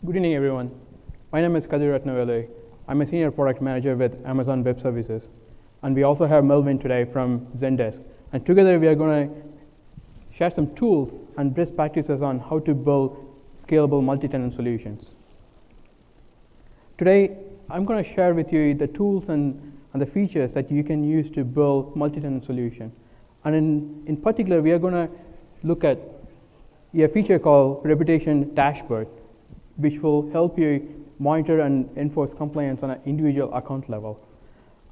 Good evening, everyone. My name is Kadir Ratnavelu. I'm a senior product manager with Amazon Web Services. And we also have Melvin today from ZENDESK. And together we are going to share some tools and best practices on how to build scalable multi-tenant solutions. Today, I'm going to share with you the tools and the features that you can use to build multi-tenant solution. And in particular, we are going to look at a feature called Reputation Dashboard, which will help you monitor and enforce compliance on an individual account level.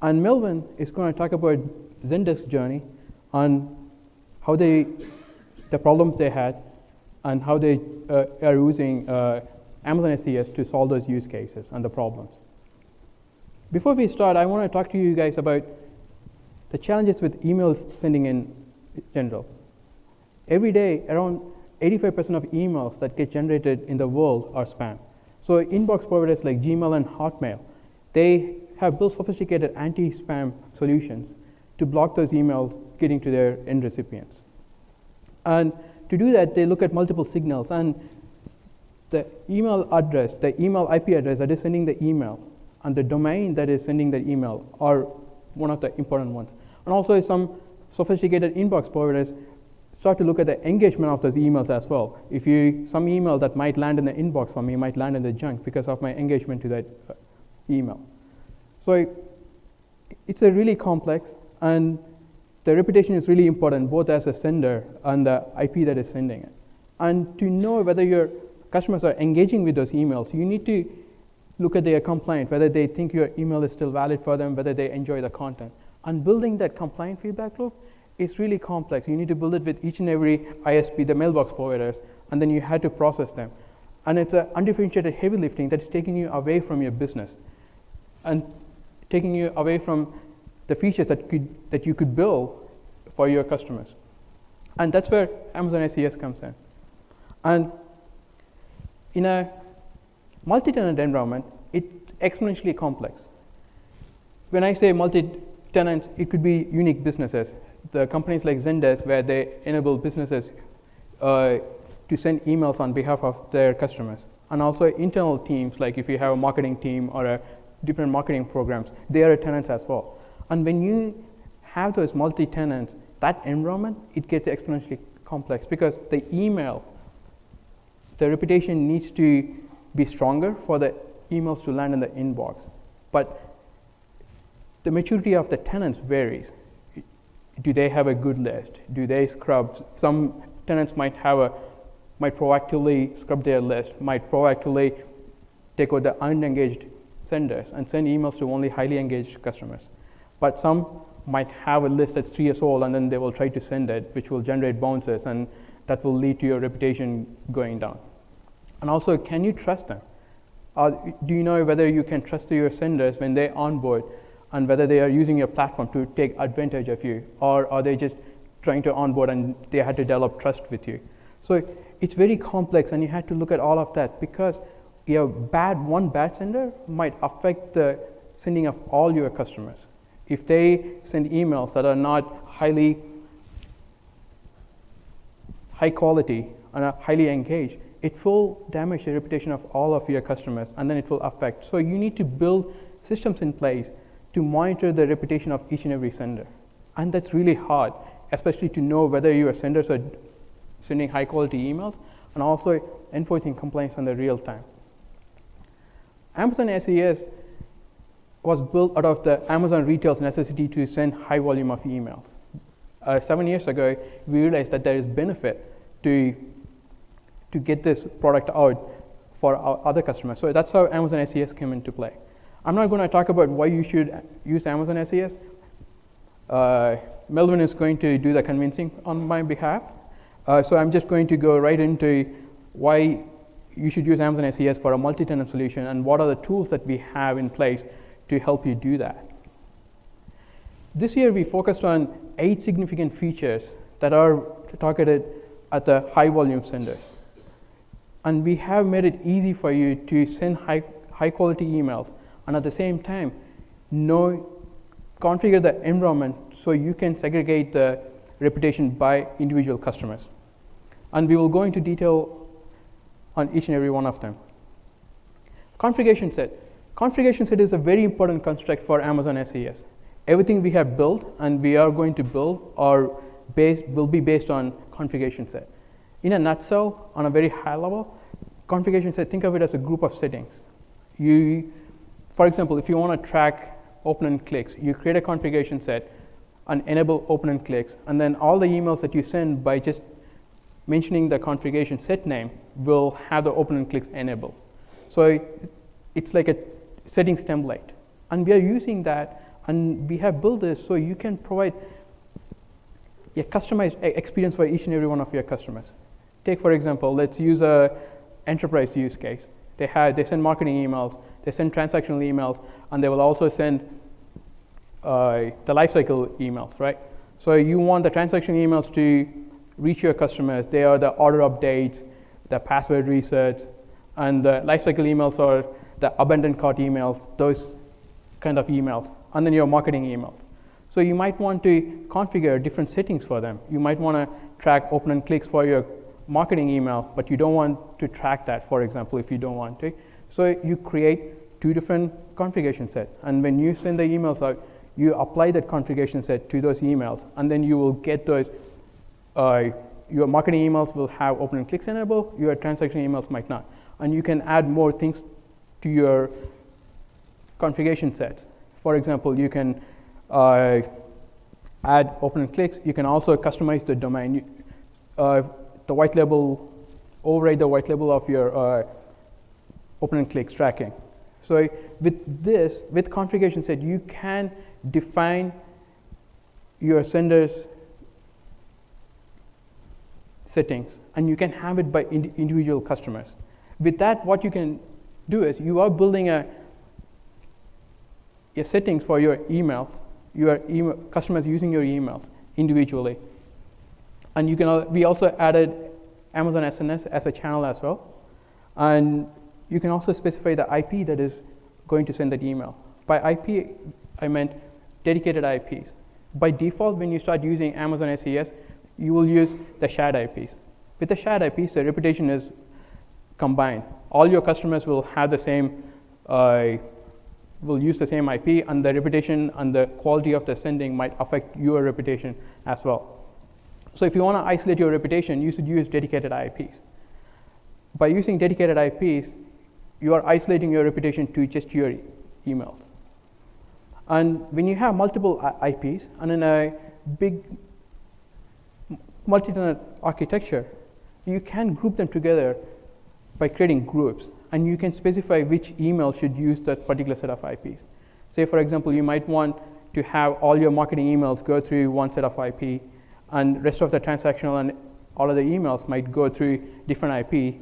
And Melvin is going to talk about ZENDESK journey on how the problems they had and how they are using Amazon SES to solve those use cases and the problems. Before we start, I want to talk to you guys about the challenges with emails sending in general. Every day, around 85% of emails that get generated in the world are spam. So inbox providers like Gmail and Hotmail, they have built sophisticated anti-spam solutions to block those emails getting to their end recipients. And to do that, they look at multiple signals, and the email address, the email IP address that is sending the email, and the domain that is sending the email are one of the important ones. And also some sophisticated inbox providers start to look at the engagement of those emails as well. Some email that might land in the inbox for me might land in the junk because of my engagement to that email. So it's a really complex, and the reputation is really important, both as a sender and the IP that is sending it. And to know whether your customers are engaging with those emails, you need to look at their complaint, whether they think your email is still valid for them, whether they enjoy the content. And building that compliant feedback loop is really complex. You need to build it with each and every ISP, the mailbox providers, and then you had to process them. And it's an undifferentiated heavy lifting that's taking you away from your business and taking you away from the features that you could build for your customers. And that's where Amazon SES comes in. And in a multi-tenant environment, it's exponentially complex. When I say multi-tenant, it could be unique businesses. The companies like ZENDESK, where they enable businesses to send emails on behalf of their customers. And also internal teams, like if you have a marketing team or a different marketing programs, they are tenants as well. And when you have those multi-tenants, that environment, it gets exponentially complex because the email, the reputation needs to be stronger for the emails to land in the inbox. But the maturity of the tenants varies. Do they have a good list? Do they scrub? Some tenants might proactively scrub their list, might proactively take out the unengaged senders and send emails to only highly engaged customers. But some might have a list that's 3 years old, and then they will try to send it, which will generate bounces, and that will lead to your reputation going down. And also, can you trust them? Do you know whether you can trust your senders when they onboard, and whether they are using your platform to take advantage of you, or are they just trying to onboard and they had to develop trust with you? So it's very complex, and you have to look at all of that because one bad sender might affect the sending of all your customers. If they send emails that are not high quality and are highly engaged, it will damage the reputation of all of your customers, and then it will affect. So you need to build systems in place to monitor the reputation of each and every sender. And that's really hard, especially to know whether your senders are sending high quality emails and also enforcing compliance in the real time. Amazon SES was built out of the Amazon retail's necessity to send high volume of emails. 7 years ago, we realized that there is benefit to get this product out for our other customers. So that's how Amazon SES came into play. I'm not going to talk about why you should use Amazon SES. Melvin is going to do the convincing on my behalf. So I'm just going to go right into why you should use Amazon SES for a multi-tenant solution and what are the tools that we have in place to help you do that. This year, we focused on 8 significant features that are targeted at the high volume senders. And we have made it easy for you to send high quality emails, and at the same time, configure the environment so you can segregate the reputation by individual customers. And we will go into detail on each and every one of them. Configuration set. Configuration set is a very important construct for Amazon SES. Everything we have built and we are going to build will be based on configuration set. In a nutshell, on a very high level, configuration set, think of it as a group of settings. For example, if you want to track open and clicks, you create a configuration set and enable open and clicks, and then all the emails that you send by just mentioning the configuration set name will have the open and clicks enabled. So it's like a settings template. And we are using that, and we have built this so you can provide a customized experience for each and every one of your customers. Take, for example, let's use a enterprise use case. They send marketing emails, they send transactional emails, and they will also send the lifecycle emails, right? So you want the transaction emails to reach your customers. They are the order updates, the password resets, and the lifecycle emails are the abandoned cart emails, those kind of emails, and then your marketing emails. So you might want to configure different settings for them. You might want to track open and clicks for your marketing email, but you don't want to track that, for example, if you don't want to. So you create 2 different configuration sets, and when you send the emails out, you apply that configuration set to those emails, and then you will get those. Your marketing emails will have open and clicks enabled, your transaction emails might not. And you can add more things to your configuration sets. For example, you can add open and clicks. You can also customize the domain. The white label, override the white label of your open and clicks tracking. So with configuration set, you can define your sender's settings, and you can have it by individual customers. With that, what you can do is you are building a settings for your emails, your customers using your emails individually. And we also added Amazon SNS as a channel as well. And you can also specify the IP that is going to send that email. By IP, I meant dedicated IPs. By default, when you start using Amazon SES, you will use the shared IPs. With the shared IPs, the reputation is combined. All your customers will have the same, will use the same IP, and the reputation and the quality of the sending might affect your reputation as well. So if you want to isolate your reputation, you should use dedicated IPs. By using dedicated IPs, you are isolating your reputation to just your emails. And when you have multiple IPs, and in a big multi-tenant architecture, you can group them together by creating groups, and you can specify which email should use that particular set of IPs. Say, for example, you might want to have all your marketing emails go through one set of IP, and rest of the transactional and all of the emails might go through different IP.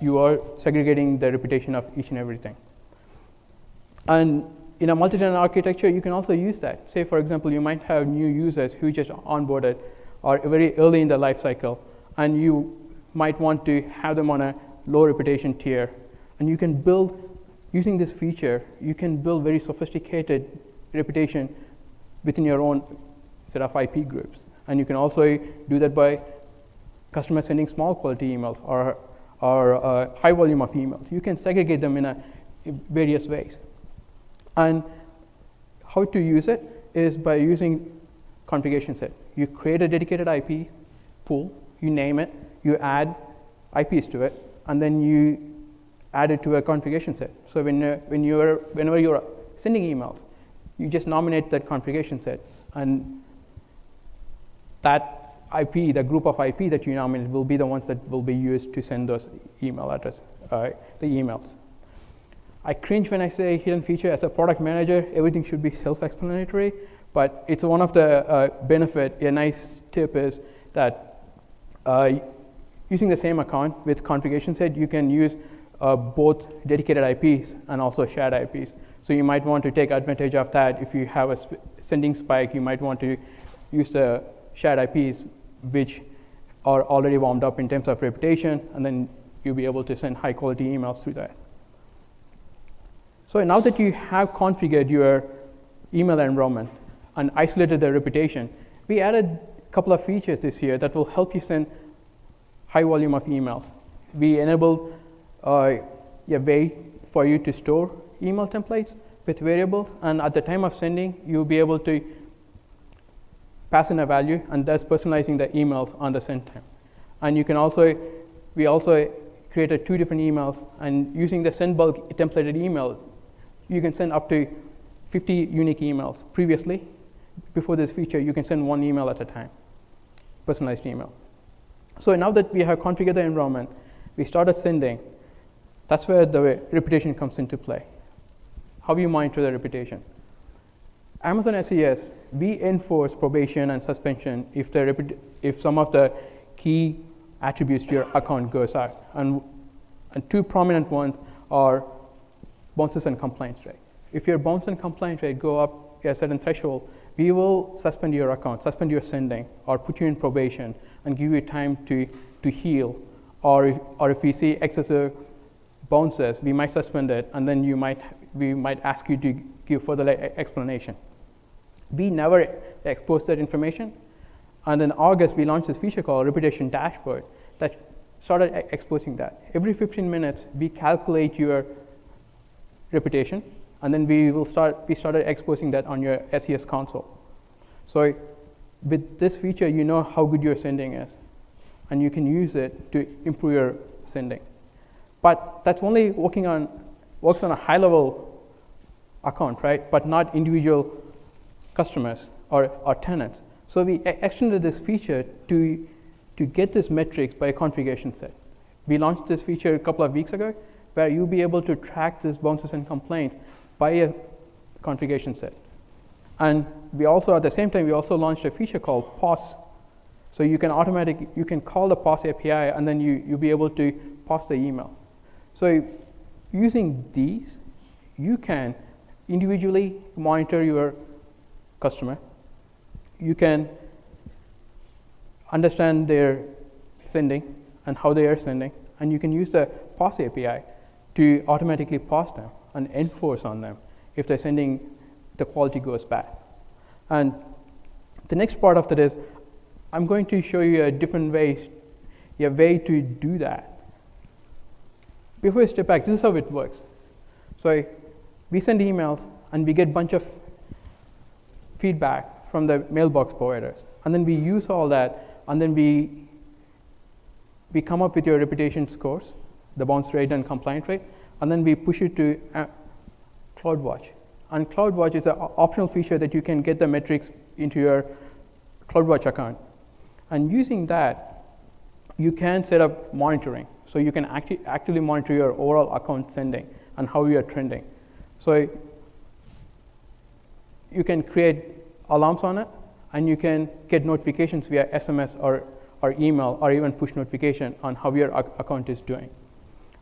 You are segregating the reputation of each and everything. And in a multi-tenant architecture, you can also use that. Say, for example, you might have new users who just onboarded or very early in the life cycle, and you might want to have them on a low reputation tier. And you can build, using this feature, you can build very sophisticated reputation within your own set of IP groups. And you can also do that by customers sending small quality emails or high volume of emails. You can segregate them in various ways. And how to use it is by using configuration set. You create a dedicated IP pool, you name it, you add IPs to it, and then you add it to a configuration set. So whenever you're sending emails, you just nominate that configuration set, and that IP, the group of IP that you nominate, will be the ones that will be used to send those email address, the emails. I cringe when I say hidden feature. As a product manager, everything should be self-explanatory, but it's one of the benefit. A nice tip is that using the same account with configuration set, you can use both dedicated IPs and also shared IPs. So you might want to take advantage of that. If you have a sending spike, you might want to use the shared IPs, which are already warmed up in terms of reputation, and then you'll be able to send high quality emails through that. So now that you have configured your email environment and isolated the reputation, we added a couple of features this year that will help you send high volume of emails. We enabled a way for you to store email templates with variables, and at the time of sending, you'll be able to pass in a value, and that's personalizing the emails on the send time. And you can also, we also created 2 different emails, and using the send bulk templated email, you can send up to 50 unique emails. Previously, before this feature, you can send 1 email at a time, personalized email. So now that we have configured the environment, we started sending. That's where the reputation comes into play. How you monitor the reputation. Amazon SES, we enforce probation and suspension if some of the key attributes to your account goes out. And 2 prominent ones are bounces and complaints rate. If your bounce and complaint rate go up a certain threshold, we will suspend your account, suspend your sending, or put you in probation and give you time to heal. Or if we see excessive bounces, we might suspend it, and then we might ask you to give further explanation. We never expose that information. And in August, we launched this feature called Reputation Dashboard that started exposing that. Every 15 minutes, we calculate your reputation, and then we started exposing that on your SES console. So with this feature, you know how good your sending is, and you can use it to improve your sending. But that's only works on a high-level account, right? But not individual customers or tenants. So we extended this feature to get this metrics by a configuration set. We launched this feature a couple of weeks ago, where you'll be able to track these bounces and complaints by a configuration set. And we also, at the same time, we also launched a feature called pause. So you can call the pause API, and then you'll be able to pause the email. So using these, you can individually monitor your customer. You can understand their sending and how they are sending, and you can use the pause API to automatically pause them and enforce on them if they're sending, the quality goes bad. And the next part of that is, I'm going to show you a way to do that. Before we step back, this is how it works. So we send emails, and we get a bunch of feedback from the mailbox providers. And then we use all that, and then we come up with your reputation scores, the bounce rate and complaint rate, and then we push it to CloudWatch. And CloudWatch is an optional feature that you can get the metrics into your CloudWatch account. And using that, you can set up monitoring. So you can actively monitor your overall account sending and how you are trending. So you can create alarms on it, and you can get notifications via SMS or email, or even push notification on how your account is doing.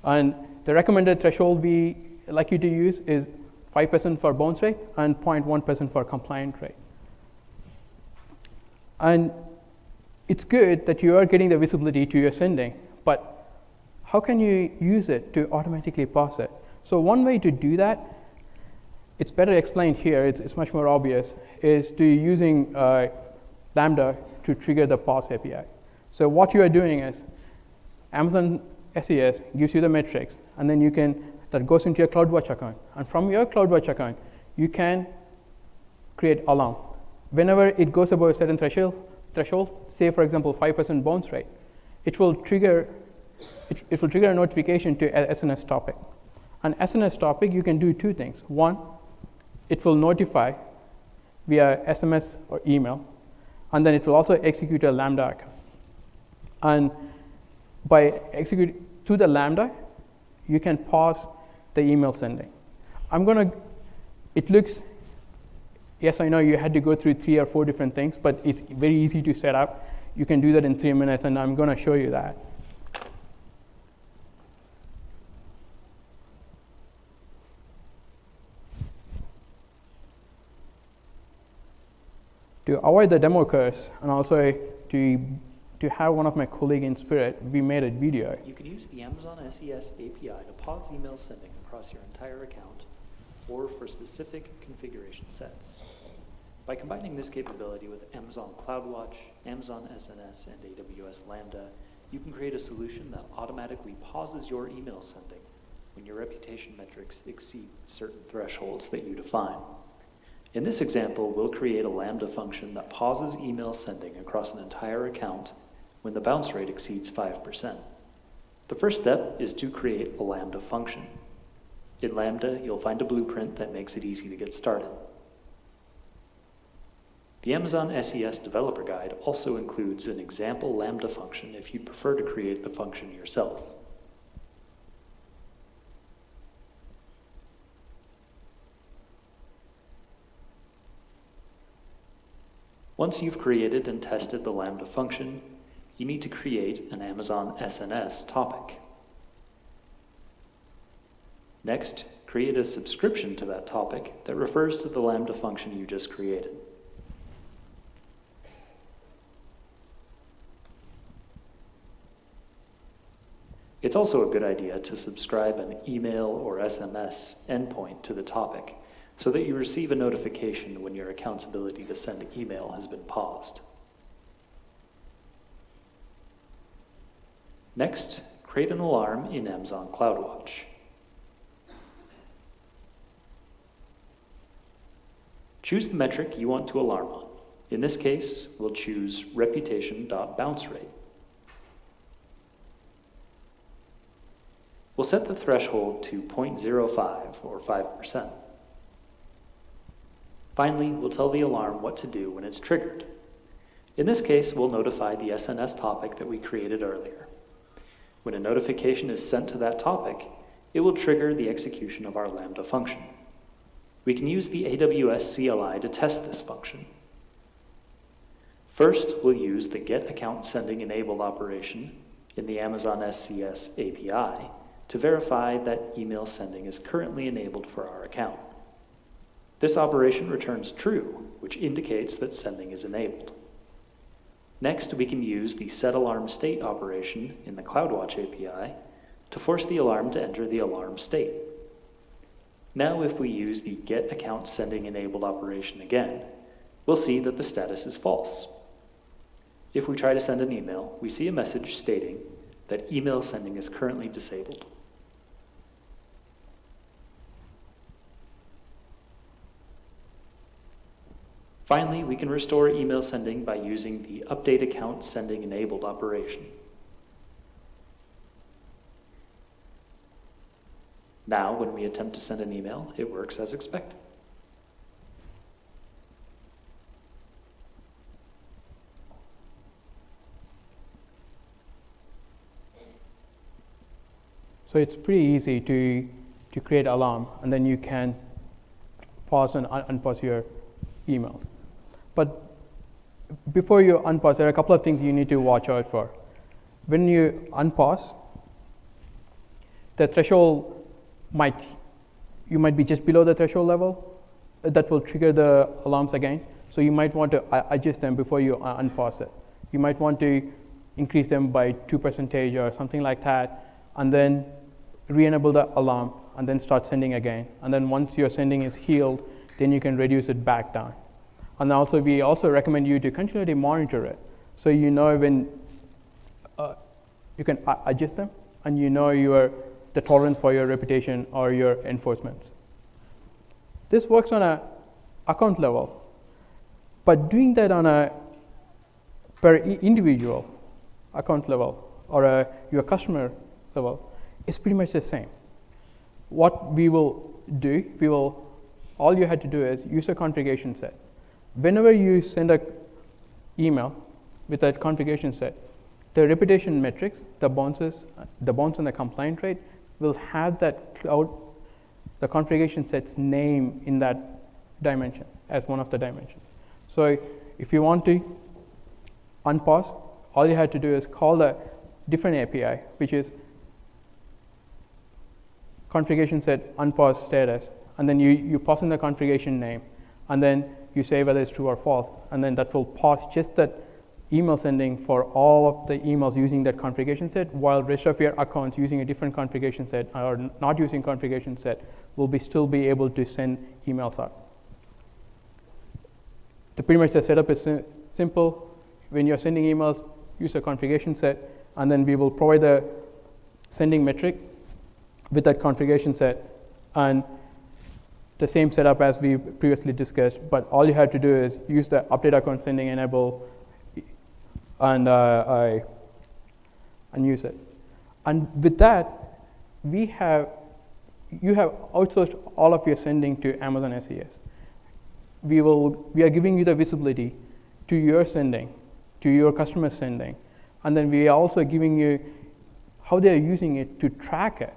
And the recommended threshold we like you to use is 5% for bounce rate and 0.1% for compliant rate. And it's good that you are getting the visibility to your sending, but how can you use it to automatically pause it? So one way to do that, it's better explained here, it's much more obvious, is to using Lambda to trigger the pause API. So what you are doing is, Amazon SES gives you the metrics, and then that goes into your CloudWatch account. And from your CloudWatch account, you can create alarm. Whenever it goes above a certain threshold, say for example 5% bounce rate, it will trigger a notification to SNS topic. And SNS topic, you can do 2 things. One, it will notify via SMS or email, and then it will also execute a Lambda account. And by executing through the Lambda, you can pause the email sending. Yes, I know you had to go through 3 or 4 different things, but it's very easy to set up. You can do that in 3 minutes, and I'm going to show you that. To avoid the demo curse, and also to have one of my colleagues in Spirit, we made a video. You can use the Amazon SES API to pause email sending across your entire account or for specific configuration sets. By combining this capability with Amazon CloudWatch, Amazon SNS, and AWS Lambda, you can create a solution that automatically pauses your email sending when your reputation metrics exceed certain thresholds that you define. In this example, we'll create a Lambda function that pauses email sending across an entire account when the bounce rate exceeds 5%. The first step is to create a Lambda function. In Lambda, you'll find a blueprint that makes it easy to get started. The Amazon SES Developer Guide also includes an example Lambda function if you'd prefer to create the function yourself. Once you've created and tested the Lambda function, you need to create an Amazon SNS topic. Next, create a subscription to that topic that refers to the Lambda function you just created. It's also a good idea to subscribe an email or SMS endpoint to the topic so that you receive a notification when your account's ability to send email has been paused. Next, create an alarm in Amazon CloudWatch. Choose the metric you want to alarm on. In this case, we'll choose reputation.bounce rate. We'll set the threshold to 0.05 or 5%. Finally, we'll tell the alarm what to do when it's triggered. In this case, we'll notify the SNS topic that we created earlier. When a notification is sent to that topic, it will trigger the execution of our Lambda function. We can use the AWS CLI to test this function. First, we'll use the getAccountSending enabled operation in the Amazon SCS API to verify that email sending is currently enabled for our account. This operation returns true, which indicates that sending is enabled. Next, we can use the setAlarmState operation in the CloudWatch API to force the alarm to enter the alarm state. Now, if we use the getAccountSending enabled operation again, we'll see that the status is false. If we try to send an email, we see a message stating that email sending is currently disabled. Finally, we can restore email sending by using the updateAccountSending enabled operation. Now, when we attempt to send an email, it works as expected. So it's pretty easy to create alarm, and then you can pause and unpause your emails. But before you unpause, there are a couple of things you need to watch out for. When you unpause, the threshold you might be just below the threshold level. That will trigger the alarms again. So you might want to adjust them before you unpause it. You might want to increase them by 2% or something like that, and then re-enable the alarm, and then start sending again. And then once your sending is healed, then you can reduce it back down. And also, we also recommend you to continually monitor it, so you know when you can adjust them, and you know the tolerance for your reputation or your enforcements. This works on an account level, but doing that on a per individual account level or your customer level is pretty much the same. What we will do, all you had to do is use a configuration set. Whenever you send an email with that configuration set, the reputation metrics, the bounce and the complaint rate will have the configuration set's name in that dimension as one of the dimensions. So if you want to unpause, all you had to do is call a different API, which is configuration set unpause status, and then you pass in the configuration name, and then you say whether it's true or false, and then that will pause just that email sending for all of the emails using that configuration set, while rest of your accounts using a different configuration set or not using configuration set will still be able to send emails out. Pretty much the setup is simple. When you're sending emails, use a configuration set, and then we will provide the sending metric with that configuration set, and the same setup as we previously discussed, but all you have to do is use the update account sending enable and use it. And with that, you have outsourced all of your sending to Amazon SES. We are giving you the visibility to your sending, to your customer sending, and then we are also giving you how they are using it to track it,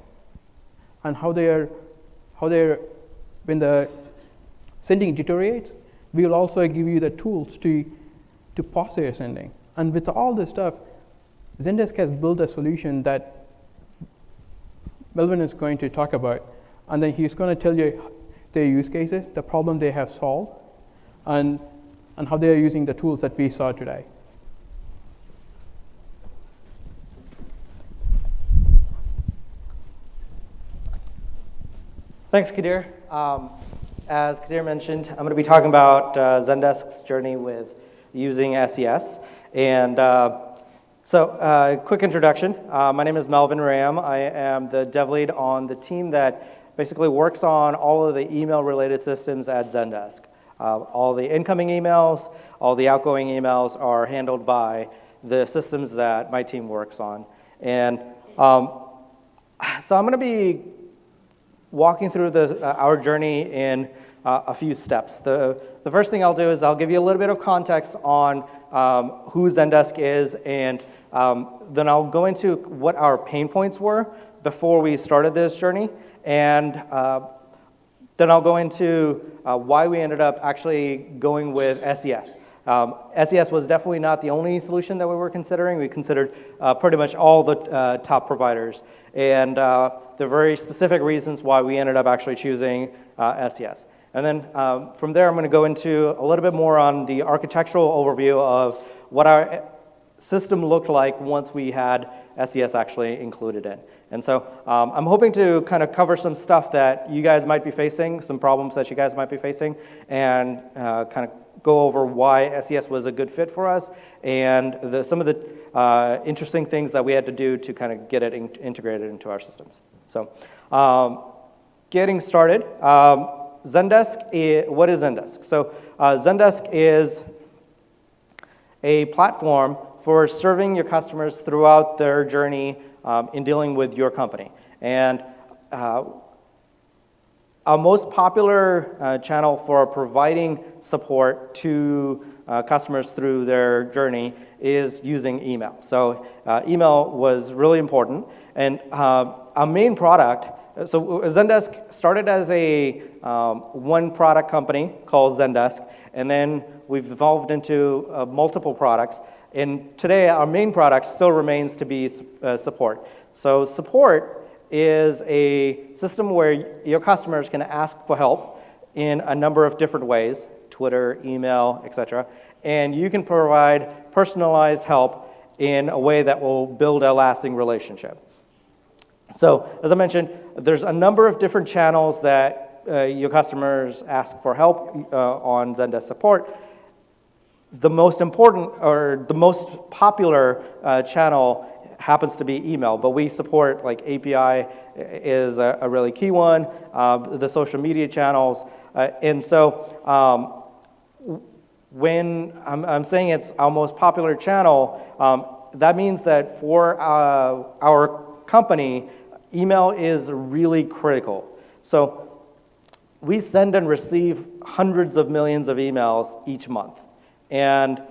and how they're when the sending deteriorates, we will also give you the tools to pause your sending. And with all this stuff, ZENDESK has built a solution that Melvin is going to talk about, and then he's going to tell you their use cases, the problem they have solved, and how they are using the tools that we saw today. Thanks, Kadir. As Kadir mentioned, I'm going to be talking about ZENDESK's journey with using SES. And quick introduction. My name is Melvin Ram. I am the dev lead on the team that basically works on all of the email-related systems at ZENDESK. All the incoming emails, all the outgoing emails are handled by the systems that my team works on. And so I'm going to be walking through our journey in a few steps. The first thing I'll do is I'll give you a little bit of context on who ZENDESK is, and then I'll go into what our pain points were before we started this journey, and then I'll go into why we ended up actually going with SES. SES was definitely not the only solution that we were considering. We considered pretty much all the top providers, and the very specific reasons why we ended up actually choosing SES. And then from there, I'm going to go into a little bit more on the architectural overview of what our system looked like once we had SES actually included in. And so I'm hoping to kind of cover some stuff that you guys might be facing, some problems that you guys might be facing, and kind of go over why SES was a good fit for us, and some of the interesting things that we had to do to kind of get it integrated into our systems. So getting started, ZENDESK, what is ZENDESK? So ZENDESK is a platform for serving your customers throughout their journey in dealing with your company. And our most popular channel for providing support to customers through their journey is using email. So email was really important. And our main product, so ZENDESK started as a one product company called ZENDESK, and then we've evolved into multiple products. And today our main product still remains to be support. So support is a system where your customers can ask for help in a number of different ways, Twitter, email, etc. And you can provide personalized help in a way that will build a lasting relationship. So, as I mentioned, there's a number of different channels that your customers ask for help on ZENDESK support. The most important or the most popular channel happens to be email, but we support like API is a really key one, the social media channels, and so when I'm saying it's our most popular channel, that means that for our company, email is really critical. So we send and receive hundreds of millions of emails each month, and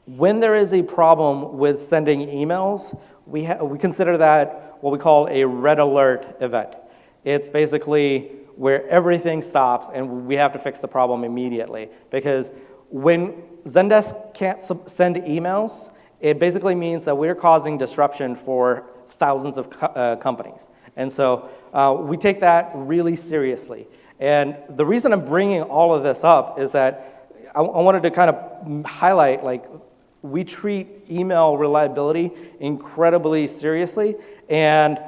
when there is a problem with sending emails, we consider that what we call a red alert event. It's basically where everything stops and we have to fix the problem immediately. Because when ZENDESK can't send emails, it basically means that we're causing disruption for thousands of companies. And so we take that really seriously. And the reason I'm bringing all of this up is that I wanted to kind of highlight, like, we treat email reliability incredibly seriously, and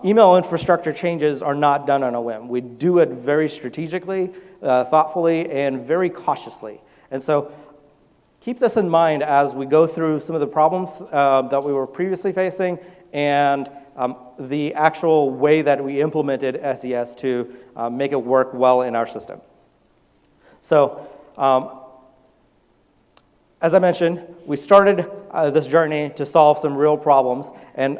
email infrastructure changes are not done on a whim. We do it very strategically, thoughtfully, and very cautiously. And so keep this in mind as we go through some of the problems that we were previously facing, and the actual way that we implemented SES to make it work well in our system. So, as I mentioned, we started this journey to solve some real problems. And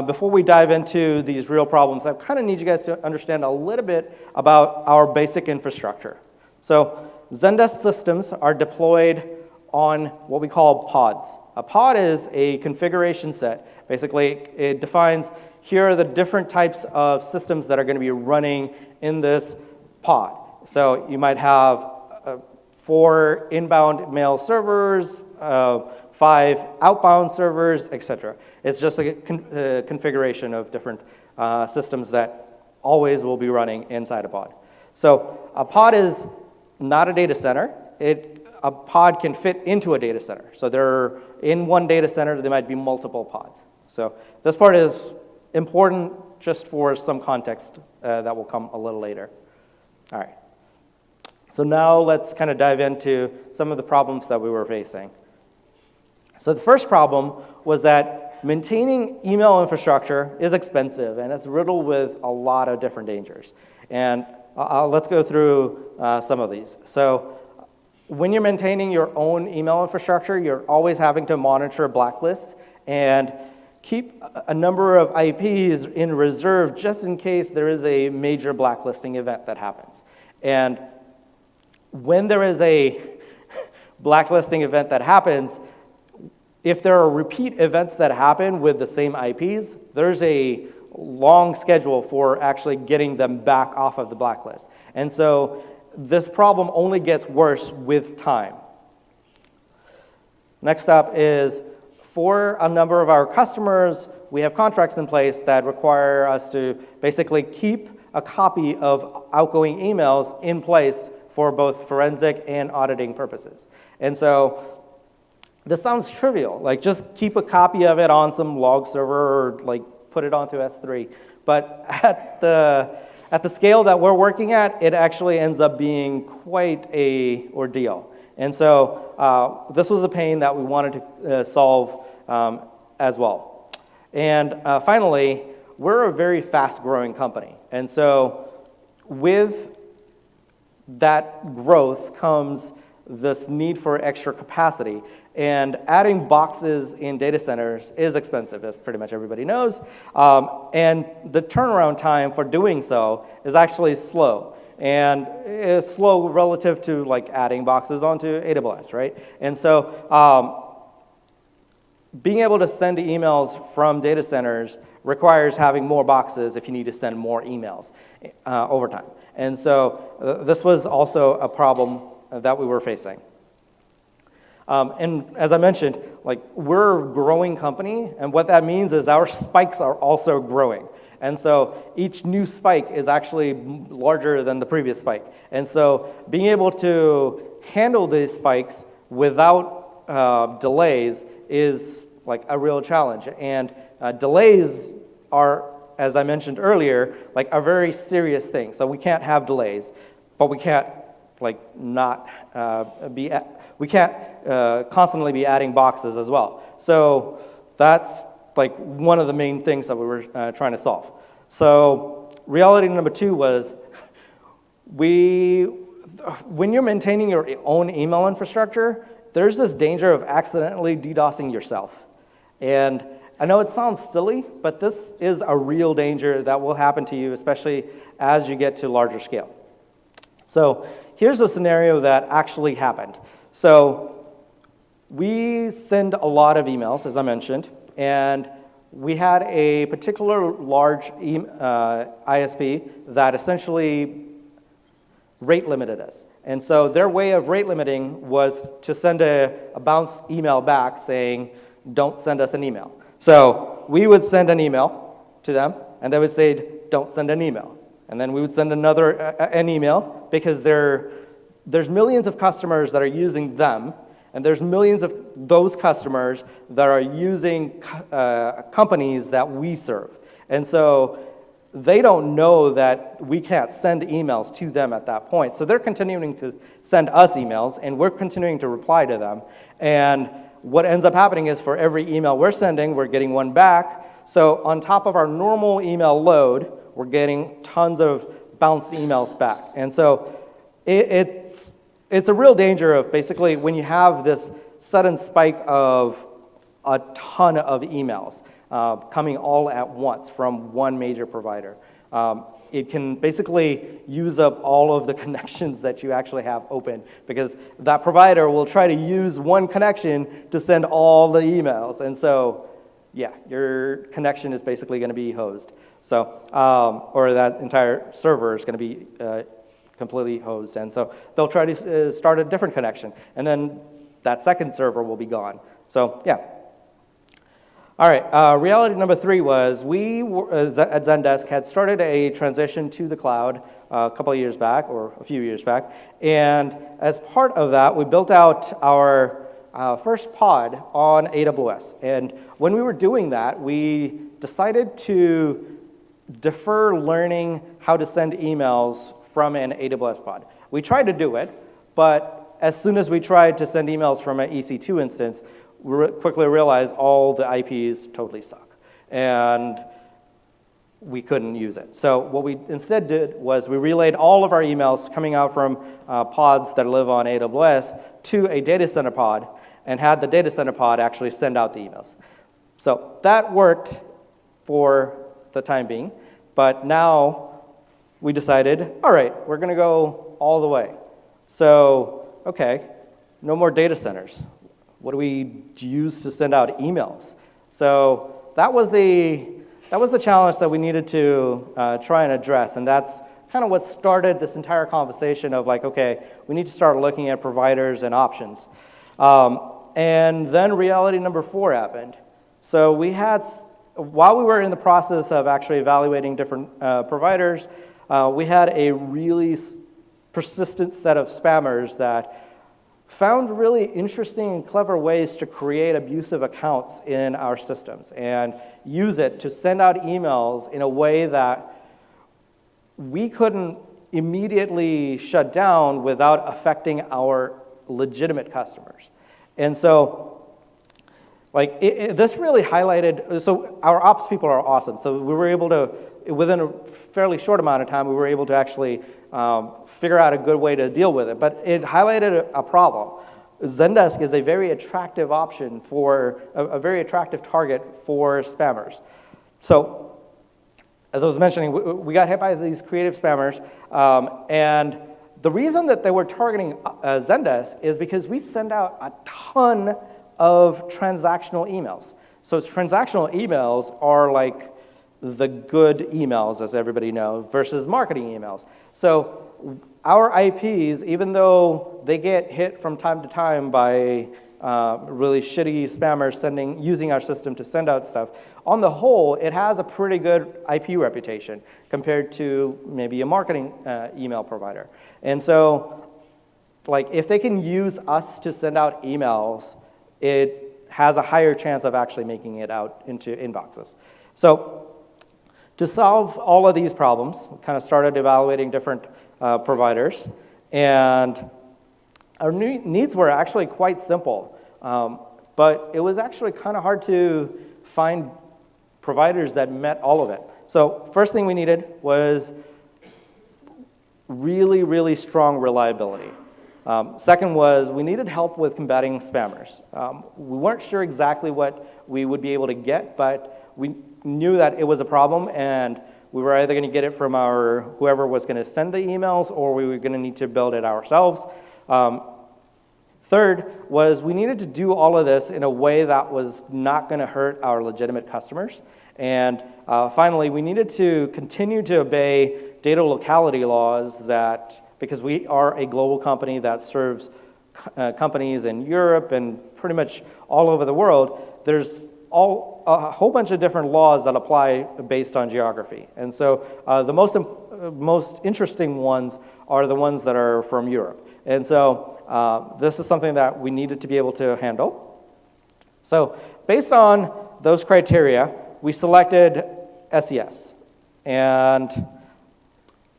before we dive into these real problems, I kind of need you guys to understand a little bit about our basic infrastructure. So ZENDESK systems are deployed on what we call pods. A pod is a configuration set. Basically, it defines here are the different types of systems that are going to be running in this pod. So you might have 4 inbound mail servers, 5 outbound servers, etc. It's just a configuration of different systems that always will be running inside a pod. So a pod is not a data center. A pod can fit into a data center. So they're in one data center, there might be multiple pods. So this part is important just for some context that will come a little later. All right. So now let's kind of dive into some of the problems that we were facing. So the first problem was that maintaining email infrastructure is expensive, and it's riddled with a lot of different dangers. And let's go through some of these. So when you're maintaining your own email infrastructure, you're always having to monitor blacklists and keep a number of IPs in reserve just in case there is a major blacklisting event that happens. And when there is a blacklisting event that happens, if there are repeat events that happen with the same IPs, there's a long schedule for actually getting them back off of the blacklist. And so this problem only gets worse with time. Next up is, for a number of our customers, we have contracts in place that require us to basically keep a copy of outgoing emails in place for both forensic and auditing purposes. And so this sounds trivial, like just keep a copy of it on some log server or like put it onto S3. But at the scale that we're working at, it actually ends up being quite a ordeal. And so this was a pain that we wanted to solve as well. And finally, we're a very fast-growing company. And so with that growth comes this need for extra capacity. And adding boxes in data centers is expensive, as pretty much everybody knows. And the turnaround time for doing so is actually slow. And it's slow relative to like adding boxes onto AWS, right? And so being able to send emails from data centers requires having more boxes if you need to send more emails over time. And so this was also a problem that we were facing. And as I mentioned, like we're a growing company, and what that means is our spikes are also growing. And so each new spike is actually larger than the previous spike. And so being able to handle these spikes without delays is like a real challenge. And delays are, as I mentioned earlier, like a very serious thing. So we can't have delays, but we can't like not we can't constantly be adding boxes as well. So that's like one of the main things that we were trying to solve. So reality number 2 was when you're maintaining your own email infrastructure, there's this danger of accidentally DDoSing yourself. And I know it sounds silly, but this is a real danger that will happen to you, especially as you get to larger scale. So here's a scenario that actually happened. So we send a lot of emails, as I mentioned, and we had a particular large ISP that essentially rate limited us. And so their way of rate limiting was to send a bounce email back saying, don't send us an email. So we would send an email to them, and they would say, don't send an email. And then we would send an email because there's millions of customers that are using them, and there's millions of those customers that are using companies that we serve. And so they don't know that we can't send emails to them at that point. So they're continuing to send us emails, and we're continuing to reply to them. And what ends up happening is for every email we're sending, we're getting one back. So on top of our normal email load, we're getting tons of bounced emails back. And so it's a real danger of basically when you have this sudden spike of a ton of emails coming all at once from one major provider. It can basically use up all of the connections that you actually have open, because that provider will try to use one connection to send all the emails. And so, yeah, your connection is basically going to be hosed. So, or that entire server is going to be completely hosed. And so they'll try to start a different connection, and then that second server will be gone. So, yeah. All right, reality number 3 was we at ZENDESK had started a transition to the cloud a couple of years back, or a few years back, and as part of that, we built out our first pod on AWS. And when we were doing that, we decided to defer learning how to send emails from an AWS pod. We tried to do it, but as soon as we tried to send emails from an EC2 instance, we quickly realized all the IPs totally suck, and we couldn't use it. So what we instead did was we relayed all of our emails coming out from pods that live on AWS to a data center pod, and had the data center pod actually send out the emails. So that worked for the time being, but now we decided, all right, we're going to go all the way. So, okay, no more data centers. What do we use to send out emails? So that was the challenge that we needed to try and address, and that's kind of what started this entire conversation of like, okay, we need to start looking at providers and options. And then reality number 4 happened. So we had, while we were in the process of actually evaluating different providers, we had a really persistent set of spammers that found really interesting and clever ways to create abusive accounts in our systems and use it to send out emails in a way that we couldn't immediately shut down without affecting our legitimate customers. And so, like, this really highlighted, so our ops people are awesome. So we were able to, within a fairly short amount of time, we were able to actually figure out a good way to deal with it. But it highlighted a problem. ZENDESK is a very attractive option for, a very attractive target for spammers. So, as I was mentioning, we got hit by these creative spammers, and the reason that they were targeting ZENDESK is because we send out a ton of transactional emails. So transactional emails are like the good emails, as everybody knows, versus marketing emails. So our IPs, even though they get hit from time to time by really shitty spammers using our system to send out stuff, on the whole, it has a pretty good IP reputation compared to maybe a marketing email provider. And so, like, if they can use us to send out emails, it has a higher chance of actually making it out into inboxes. So to solve all of these problems, we kind of started evaluating different providers, and our needs were actually quite simple, but it was actually kind of hard to find providers that met all of it. So first thing we needed was really, really strong reliability. Second was we needed help with combating spammers. We weren't sure exactly what we would be able to get, but we knew that it was a problem, and we were either going to get it from our whoever was going to send the emails, or we were going to need to build it ourselves. Third was we needed to do all of this in a way that was not going to hurt our legitimate customers. And finally, we needed to continue to obey data locality laws because we are a global company that serves companies in Europe and pretty much all over the world. There's a whole bunch of different laws that apply based on geography. And so the most interesting ones are the ones that are from Europe. And so this is something that we needed to be able to handle. So based on those criteria, we selected SES. And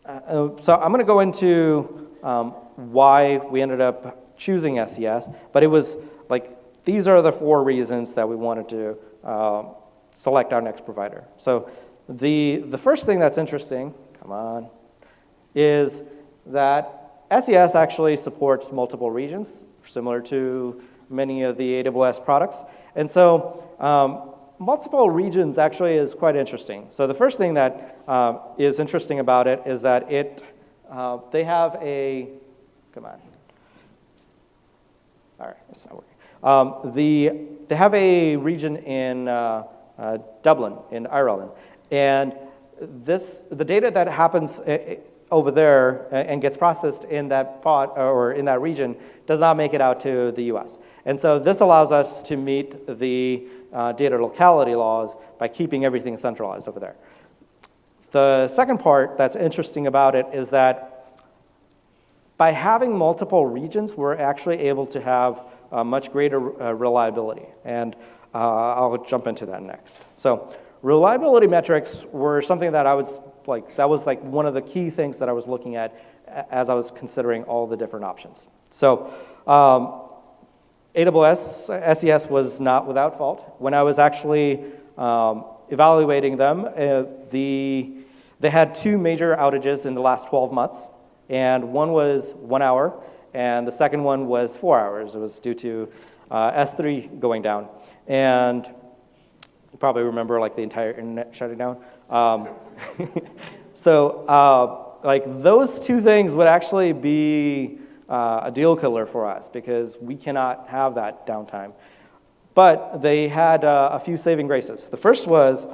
so I'm going to go into why we ended up choosing SES, but it was like, these are the 4 reasons that we wanted to select our next provider. So the first thing that's interesting, come on, is that SES actually supports multiple regions, similar to many of the AWS products. And so multiple regions actually is quite interesting. So the first thing that is interesting about it is that they have a, come on. All right, it's not working. They have a region in Dublin, in Ireland. And the data that happens over there and gets processed in that pod or in that region does not make it out to the US. And so this allows us to meet the data locality laws by keeping everything centralized over there. The second part that's interesting about it is that by having multiple regions, we're actually able to have much greater reliability. And I'll jump into that next. So reliability metrics were something that that was like one of the key things that I was looking at as I was considering all the different options. So AWS, SES was not without fault. When I was actually evaluating them, they had 2 major outages in the last 12 months, and one was 1 hour, and the second one was 4 hours. It was due to S3 going down. And you probably remember like the entire internet shutting down. So like those 2 things would actually be a deal killer for us because we cannot have that downtime. But they had a few saving graces. The first was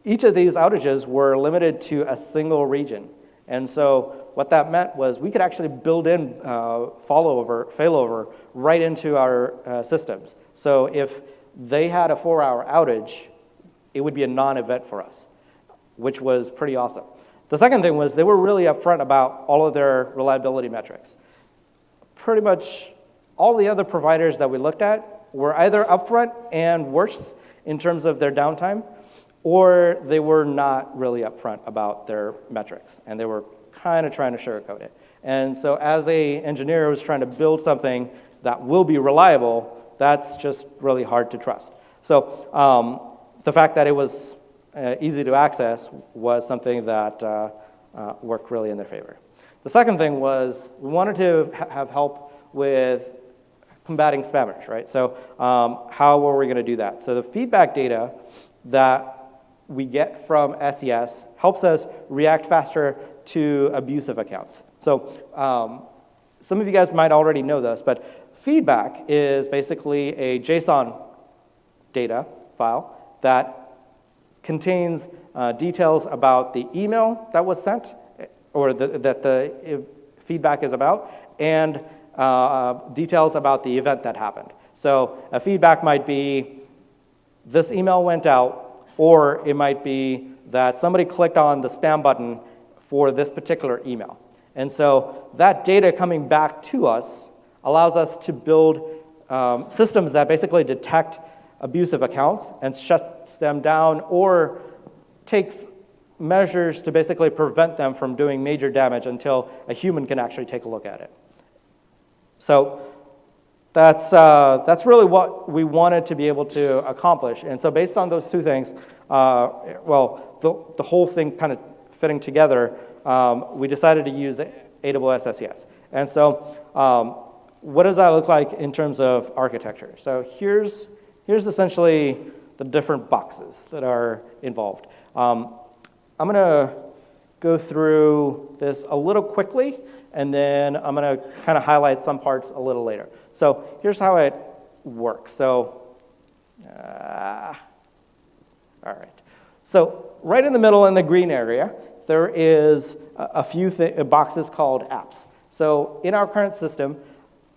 each of these outages were limited to a single region. And so what that meant was we could actually build in failover right into our systems. So if they had a 4-hour outage, it would be a non-event for us, which was pretty awesome. The second thing was they were really upfront about all of their reliability metrics. Pretty much all the other providers that we looked at were either upfront and worse in terms of their downtime, or they were not really upfront about their metrics, and they were kind of trying to sugarcoat it. And so as an engineer who's trying to build something that will be reliable, that's just really hard to trust. So the fact that it was easy to access was something that worked really in their favor. The second thing was we wanted to have help with combating spammers, right? So how were we going to do that? So the feedback data that we get from SES helps us react faster to abusive accounts. So some of you guys might already know this, but feedback is basically a JSON data file that contains details about the email that was sent or that the feedback is about, and details about the event that happened. So a feedback might be this email went out, or it might be that somebody clicked on the spam button for this particular email. And so that data coming back to us allows us to build systems that basically detect abusive accounts and shuts them down or takes measures to basically prevent them from doing major damage until a human can actually take a look at it. So that's really what we wanted to be able to accomplish. And so based on those 2 things, the whole thing kind of fitting together, we decided to use AWS SES. And so what does that look like in terms of architecture? So here's essentially the different boxes that are involved. I'm going to go through this a little quickly, and then I'm going to kind of highlight some parts a little later. So here's how it works. So, all right. So right in the middle in the green area, there is a few boxes called apps. So in our current system,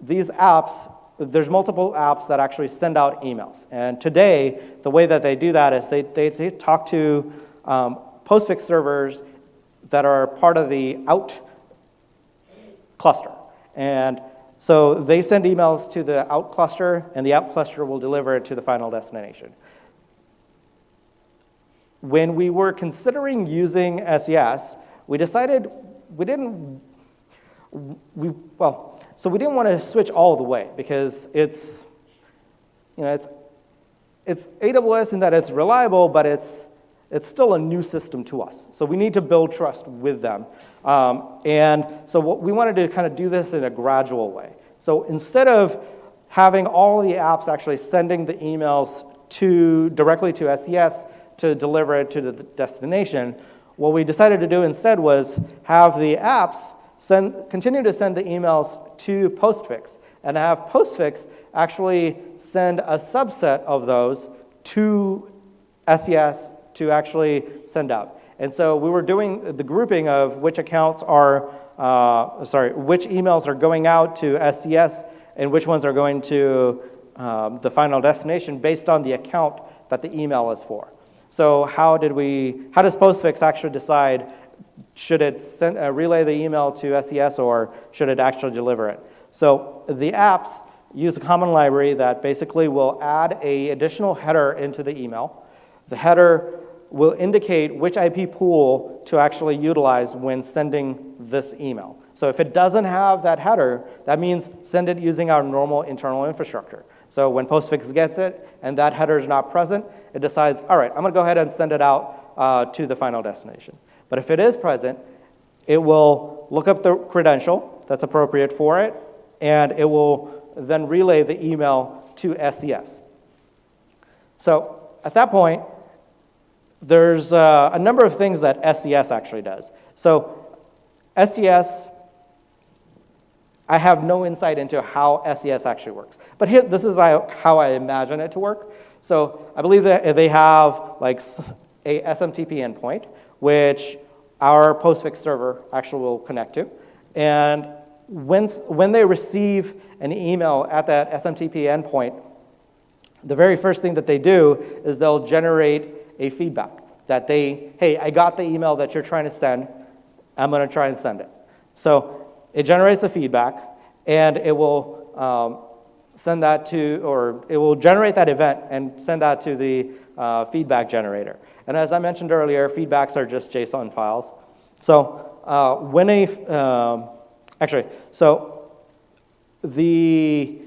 these apps, there's multiple apps that actually send out emails. And today, the way that they do that is they talk to postfix servers that are part of the out cluster. And so they send emails to the out cluster, and the out cluster will deliver it to the final destination. When we were considering using SES, we decided we didn't want to switch all the way because it's it's AWS in that it's reliable, but it's still a new system to us. So we need to build trust with them. And so what we wanted to kind of do this in a gradual way. So instead of having all the apps actually sending the emails directly to SES to deliver it to the destination, what we decided to do instead was have the apps continue to send the emails to Postfix, and have Postfix actually send a subset of those to SES to actually send out. And so we were doing the grouping of which accounts are, which emails are going out to SES and which ones are going to the final destination based on the account that the email is for. So how does Postfix actually decide, should it relay the email to SES or should it actually deliver it? So the apps use a common library that basically will add an additional header into the email. The header will indicate which IP pool to actually utilize when sending this email. So if it doesn't have that header, that means send it using our normal internal infrastructure. So when Postfix gets it and that header is not present, it decides, all right, I'm going to go ahead and send it out to the final destination. But if it is present, it will look up the credential that's appropriate for it, and it will then relay the email to SES. So at that point, there's a number of things that SES actually does. So SES, I have no insight into how SES actually works. But here, this is how I imagine it to work. So I believe that they have like a SMTP endpoint, which our Postfix server actually will connect to. And when they receive an email at that SMTP endpoint, the very first thing that they do is they'll generate a feedback that hey, I got the email that you're trying to send, I'm going to try and send it. So it generates a feedback, and it will send that to, or it will generate that event and send that to the feedback generator. And as I mentioned earlier, feedbacks are just JSON files. So the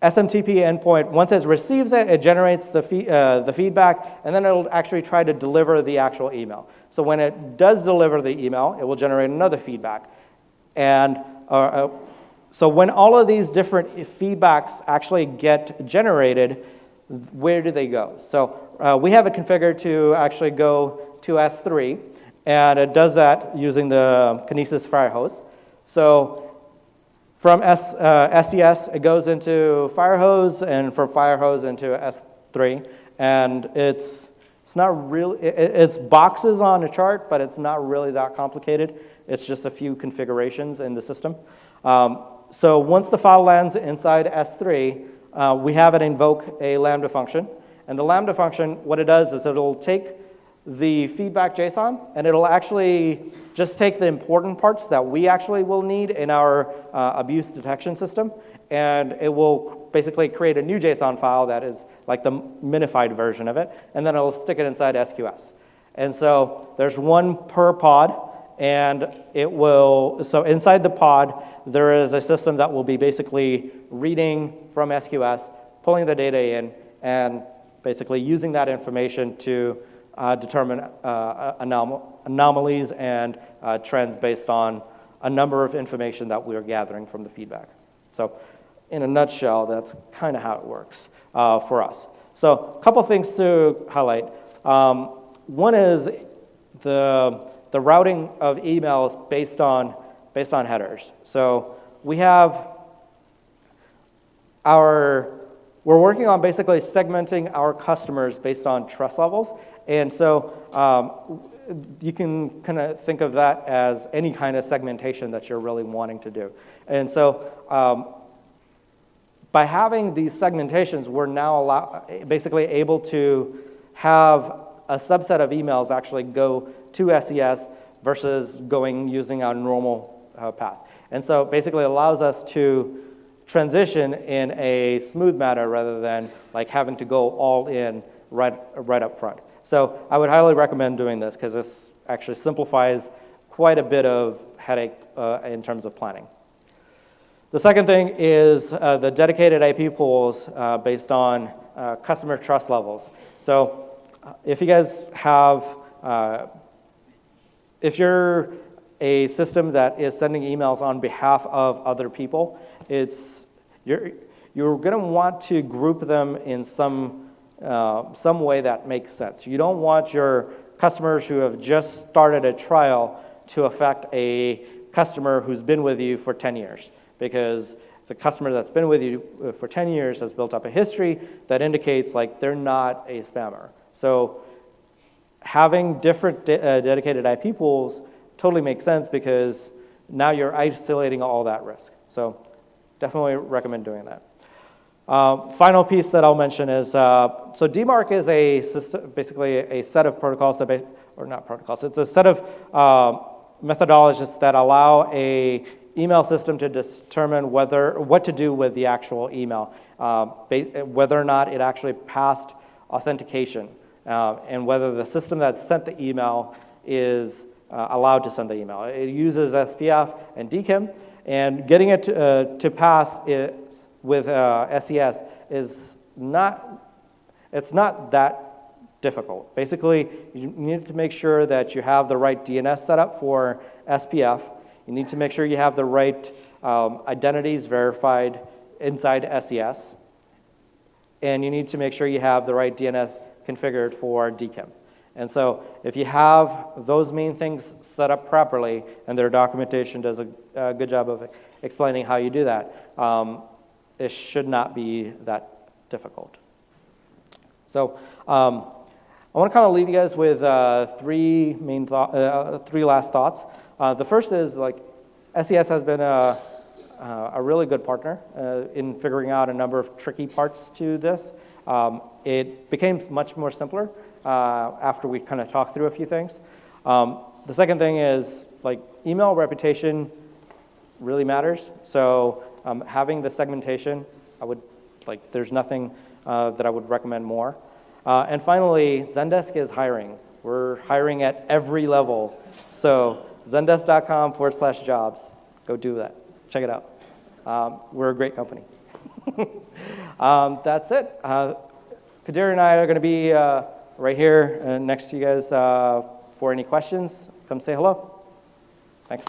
SMTP endpoint, once it receives it, it generates the feedback, and then it'll actually try to deliver the actual email. So when it does deliver the email, it will generate another feedback. And so when all of these different feedbacks actually get generated, where do they go? So we have it configured to actually go to S3, and it does that using the Kinesis Firehose. So from SES, it goes into Firehose, and from Firehose into S3, and it's not really, it's boxes on a chart, but it's not really that complicated. It's just a few configurations in the system. So once the file lands inside S3, we have it invoke a Lambda function, and the Lambda function, what it does is it'll take the feedback JSON, and it'll actually just take the important parts that we actually will need in our abuse detection system, and it will basically create a new JSON file that is like the minified version of it, and then it'll stick it inside SQS. And so there's one per pod, and it will, so inside the pod, there is a system that will be basically reading from SQS, pulling the data in, and basically using that information to determine anomalies and trends based on a number of information that we are gathering from the feedback. So in a nutshell, that's kind of how it works for us. So a couple things to highlight. One is the routing of emails based on headers. So we have we're working on basically segmenting our customers based on trust levels. And so you can kind of think of that as any kind of segmentation that you're really wanting to do. And so by having these segmentations, we're now basically able to have a subset of emails actually go to SES versus using our normal path. And so basically it allows us to transition in a smooth manner rather than like having to go all in right up front. So I would highly recommend doing this because this actually simplifies quite a bit of headache in terms of planning. The second thing is the dedicated IP pools based on customer trust levels. So if you guys have, if you're a system that is sending emails on behalf of other people, you're going to want to group them in some way that makes sense. You don't want your customers who have just started a trial to affect a customer who's been with you for 10 years, because the customer that's been with you for 10 years has built up a history that indicates like they're not a spammer. So having different dedicated IP pools totally makes sense, because now you're isolating all that risk. So definitely recommend doing that. Final piece that I'll mention is, so DMARC is a system, basically a set of protocols that, or not protocols, it's a set of methodologies that allow a email system to determine what to do with the actual email, whether or not it actually passed authentication, and whether the system that sent the email is allowed to send the email. It uses SPF and DKIM, and getting it to pass with SES is not that difficult. Basically, you need to make sure that you have the right DNS setup for SPF. You need to make sure you have the right identities verified inside SES. And you need to make sure you have the right DNS configured for DKIM. And so if you have those main things set up properly, and their documentation does a good job of explaining how you do that, it should not be that difficult. So I want to kind of leave you guys with three last thoughts. The first is, like, SES has been a really good partner in figuring out a number of tricky parts to this. It became much more simpler after we kind of talked through a few things. The second thing is, like, email reputation really matters. So having the segmentation, there's nothing that I would recommend more. And finally, ZENDESK is hiring. We're hiring at every level. So zendesk.com/jobs. Go do that. Check it out. We're a great company. That's it. Kadir and I are going to be right here next to you guys for any questions. Come say hello. Thanks.